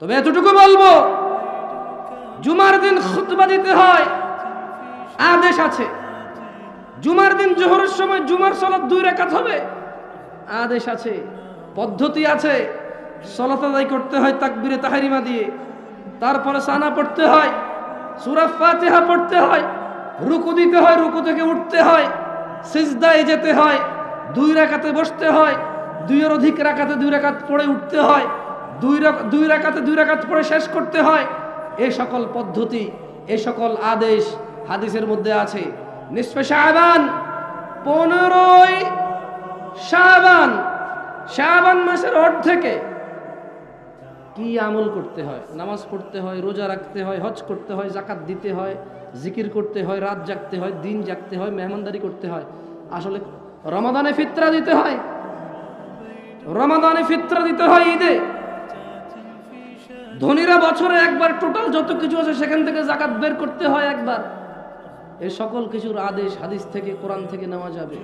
তবে এতটুকু বলবো, জুমার দিন খুতবা দিতে হয়, আদেশ আছে। জুমার দিন জোহরের সময় জুমার সালাত 2 রাকাত হবে, আদেশ আছে, পদ্ধতি আছে। সালাত আদায় করতে হয় তাকবীরে তাহরিমা দিয়ে, তারপরে সানা পড়তে হয়, সূরা ফাতিহা পড়তে হয়, রুকু দিতে হয়, রুকু থেকে উঠতে হয়, সিজদায় যেতে হয়, 2 রাকাতে বসতে হয়, 2 এর অধিক রাকাতে 2 রাকাত পড়ে উঠতে হয়, 2 রাকাতে 2 রাকাত পড়ে শেষ করতে হয়। এই সকল পদ্ধতি, এই সকল আদেশ হাদিসের মধ্যে আছে। নিসফে শাবান, 15ই শাবান, শাবান মাসের অর্ধেকে কি আমল করতে হয়? নামাজ পড়তে হয়, রোজা রাখতে হয়, হজ করতে হয়, যাকাত দিতে হয়, জিকির করতে হয়, রাত জাগতে হয়, দিন জাগতে হয়, মেহমানদারি করতে হয়। আসলে রমাদানে ফিতরা দিতে হয়, রমাদানে ফিতরা দিতে হয় ঈদে। ধনীরা বছরে একবার টোটাল যত কিছু আছে সেখান থেকে যাকাত বের করতে হয় একবার। এই সকল কিছুর আদেশ হাদিস থেকে, কোরআন থেকে নেওয়া যাবে।